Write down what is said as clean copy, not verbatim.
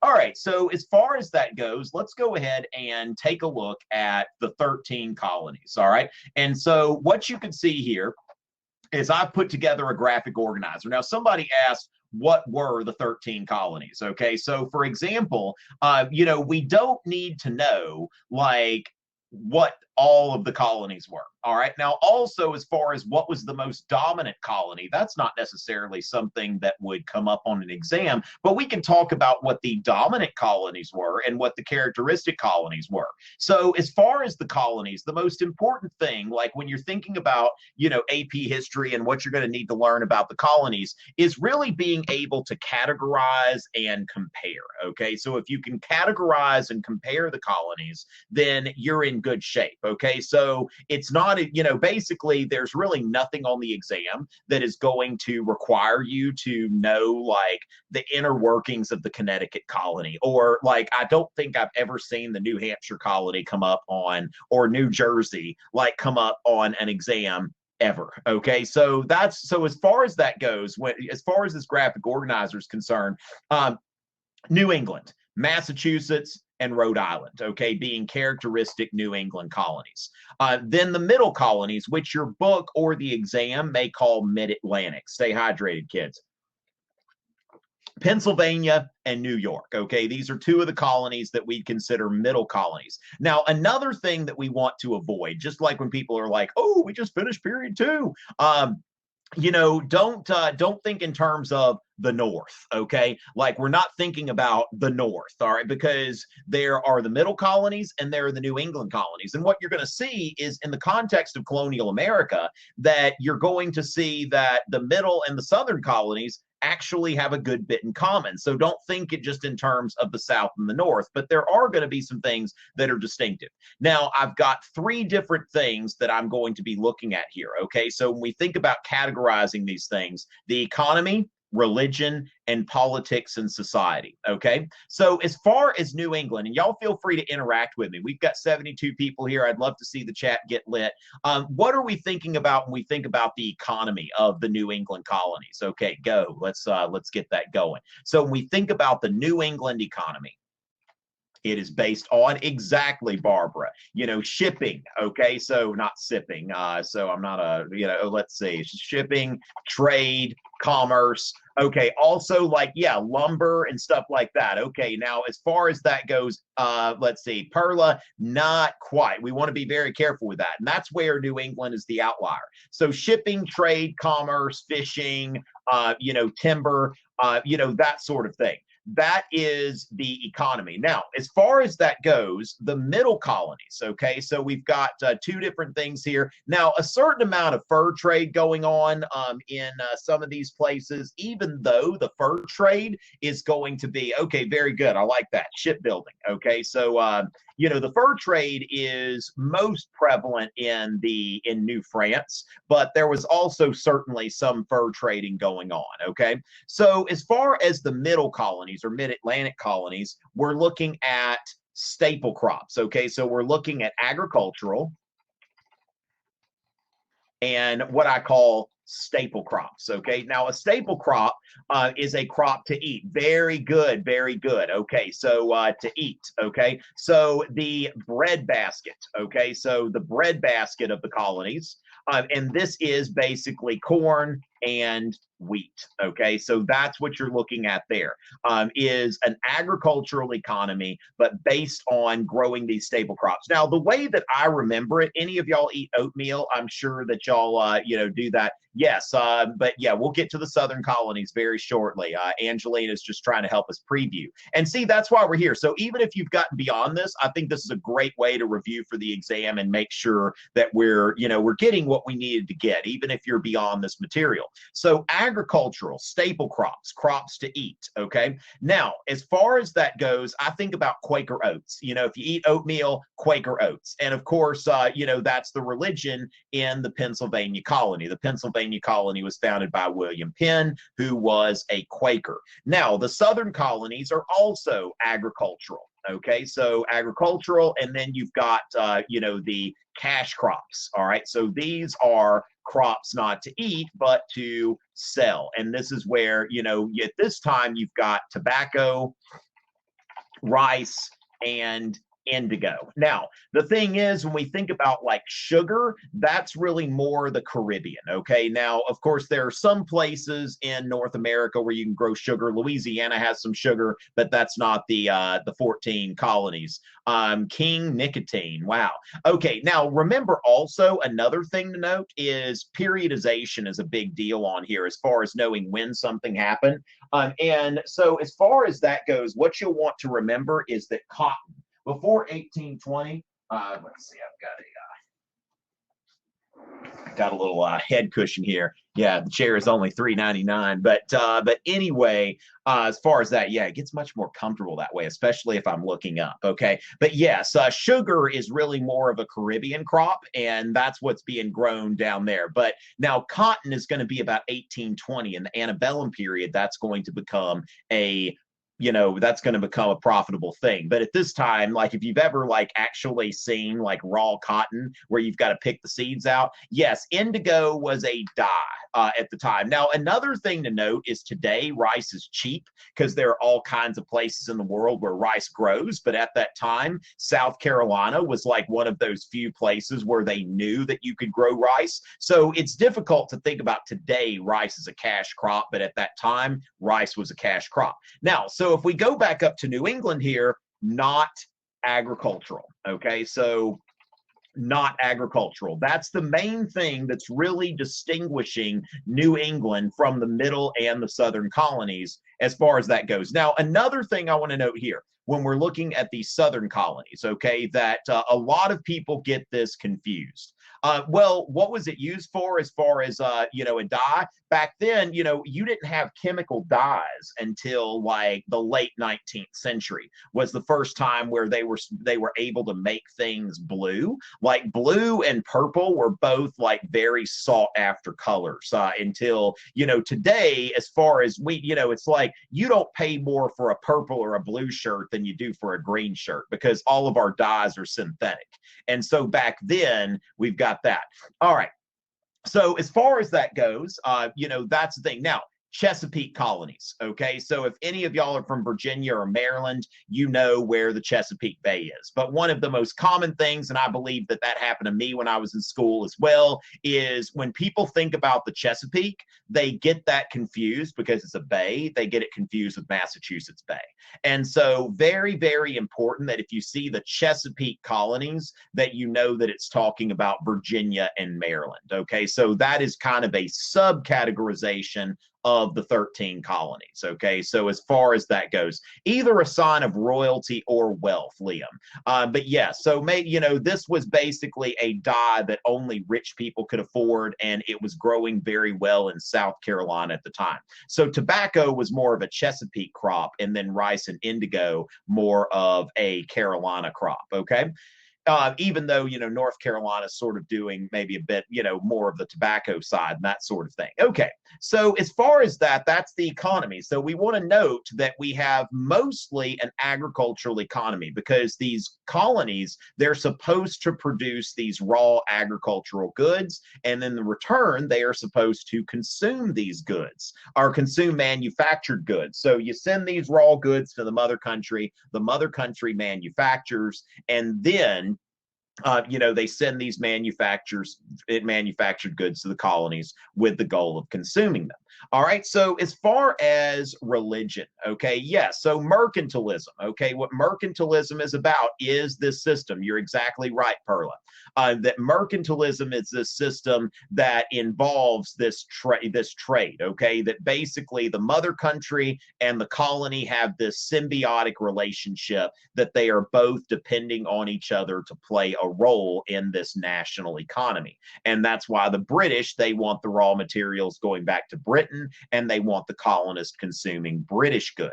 All right, so as far as that goes, let's go ahead and take a look at the 13 colonies. All right, and so what you can see here is I've put together a graphic organizer. Now, somebody asked, what were the 13 colonies? Okay, so for example, we don't need to know like what all of the colonies were. All right. Now, also, as far as what was the most dominant colony, that's not necessarily something that would come up on an exam, but we can talk about what the dominant colonies were and what the characteristic colonies were. So, as far as the colonies, the most important thing, like when you're thinking about, AP history and what you're going to need to learn about the colonies, is really being able to categorize and compare. Okay. So, if you can categorize and compare the colonies, then you're in good shape. Okay. So, it's not, basically there's really nothing on the exam that is going to require you to know like the inner workings of the Connecticut colony, or like I don't think I've ever seen the New Hampshire colony come up on, or New Jersey like come up on an exam ever. Okay, so as far as that goes, as far as this graphic organizer is concerned, New England, Massachusetts, and Rhode Island, okay, being characteristic New England colonies. Then the middle colonies, which your book or the exam may call mid-Atlantic. Stay hydrated, kids. Pennsylvania and New York, okay? These are two of the colonies that we consider middle colonies. Now, another thing that we want to avoid, just like when people are like, oh, we just finished period 2, don't think in terms of the North, okay? Like we're not thinking about the North, all right? Because there are the middle colonies and there are the New England colonies. And what you're going to see is in the context of colonial America, that you're going to see that the middle and the southern colonies actually have a good bit in common. So don't think it just in terms of the South and the North, but there are going to be some things that are distinctive. Now, I've got 3 different things that I'm going to be looking at here, okay? So when we think about categorizing these things, the economy, religion, and politics and society, okay? So as far as New England, and y'all feel free to interact with me. We've got 72 people here. I'd love to see the chat get lit. What are we thinking about when we think about the economy of the New England colonies? Okay, go. Let's get that going. So when we think about the New England economy, it is based on exactly, Barbara, shipping. Okay, so not sipping. So I'm not let's see, shipping, trade, commerce. Okay, also like, lumber and stuff like that. Okay, now as far as that goes, let's see, Perla, not quite. We want to be very careful with that. And that's where New England is the outlier. So shipping, trade, commerce, fishing, timber, that sort of thing. That is the economy. Now, as far as that goes, the middle colonies, okay, so we've got 2 different things here. Now, a certain amount of fur trade going on in some of these places, even though the fur trade is going to be, okay, very good. I like that. Shipbuilding, okay, so, the fur trade is most prevalent in New France, but there was also certainly some fur trading going on, okay? So as far as the middle colonies or mid-Atlantic colonies, we're looking at staple crops, okay? So we're looking at agricultural and what I call staple crops, okay? Now, a staple crop is a crop to eat. Very good, very good. Okay, so to eat, okay? So the bread basket, okay? So the bread basket of the colonies, and this is basically corn and wheat, okay? So that's what you're looking at there, is an agricultural economy, but based on growing these staple crops. Now, the way that I remember it, any of y'all eat oatmeal? I'm sure that y'all, do that. Yes, but yeah, we'll get to the southern colonies very shortly. Angelina is just trying to help us preview. And see, that's why we're here. So even if you've gotten beyond this, I think this is a great way to review for the exam and make sure that we're getting what we needed to get, even if you're beyond this material. So agricultural, staple crops, crops to eat, okay? Now, as far as that goes, I think about Quaker oats. If you eat oatmeal, Quaker oats. And of course, that's the religion in the Pennsylvania colony. The Pennsylvania colony was founded by William Penn, who was a Quaker. Now, the southern colonies are also agricultural. Okay, so agricultural, and then you've got, the cash crops. All right, so these are crops not to eat, but to sell. And this is where, at this time, you've got tobacco, rice, and indigo. Now, the thing is, when we think about like sugar, that's really more the Caribbean. Okay. Now, of course, there are some places in North America where you can grow sugar. Louisiana has some sugar, but that's not the 14 colonies. King nicotine. Wow. Okay. Now, remember also another thing to note is periodization is a big deal on here as far as knowing when something happened. And so, as far as that goes, what you'll want to remember is that cotton before 1820, let's see, I've got a little head cushion here. Yeah, the chair is only $3.99, but anyway, as far as that, yeah, it gets much more comfortable that way, especially if I'm looking up. Okay, but yes, sugar is really more of a Caribbean crop, and that's what's being grown down there. But now cotton is going to be about 1820 in the antebellum period. That's going to become a that's going to become a profitable thing. But at this time, like if you've ever like actually seen like raw cotton where you've got to pick the seeds out, yes, indigo was a dye at the time. Now, another thing to note is today rice is cheap because there are all kinds of places in the world where rice grows. But at that time, South Carolina was like one of those few places where they knew that you could grow rice. So it's difficult to think about today rice as a cash crop, but at that time, rice was a cash crop. Now, so if we go back up to New England here, not agricultural. Okay, so not agricultural. That's the main thing that's really distinguishing New England from the middle and the southern colonies as far as that goes. Now, another thing I want to note here when we're looking at the southern colonies, okay, that a lot of people get this confused. Well, what was it used for as far as, a dye? Back then, you didn't have chemical dyes until like the late 19th century was the first time where they were able to make things blue. Like blue and purple were both like very sought after colors until, today, as far as it's like you don't pay more for a purple or a blue shirt than you do for a green shirt because all of our dyes are synthetic. And so back then, we've got that. All right. So as far as that goes, that's the thing. Now, Chesapeake Colonies. Okay, so if any of y'all are from Virginia or Maryland, you know where the Chesapeake Bay is. But one of the most common things, and I believe that happened to me when I was in school as well, is when people think about the Chesapeake, they get that confused because it's a bay. They get it confused with Massachusetts Bay. And so very, very important that if you see the Chesapeake Colonies, that you know that it's talking about Virginia and Maryland. Okay, so that is kind of a subcategorization of the 13 colonies. Okay, so as far as that goes, either a sign of royalty or wealth, Liam. But yeah, so this was basically a dye that only rich people could afford, and it was growing very well in South Carolina at the time. So tobacco was more of a Chesapeake crop, and then rice and indigo more of a Carolina crop. Okay. Even though North Carolina is sort of doing maybe a bit more of the tobacco side and that sort of thing. Okay, so as far as that's the economy. So we want to note that we have mostly an agricultural economy because these colonies, they're supposed to produce these raw agricultural goods, and in the return they are supposed to consume these goods or consume manufactured goods. So you send these raw goods to the mother country manufactures, and then they send these manufactured goods to the colonies with the goal of consuming them. All right. So as far as religion, okay, yes. So mercantilism, okay, what mercantilism is about is this system. You're exactly right, Perla. That mercantilism is this system that involves this trade, okay, that basically the mother country and the colony have this symbiotic relationship that they are both depending on each other to play a role in this national economy. And that's why the British, they want the raw materials going back to Britain, and they want the colonists consuming British goods.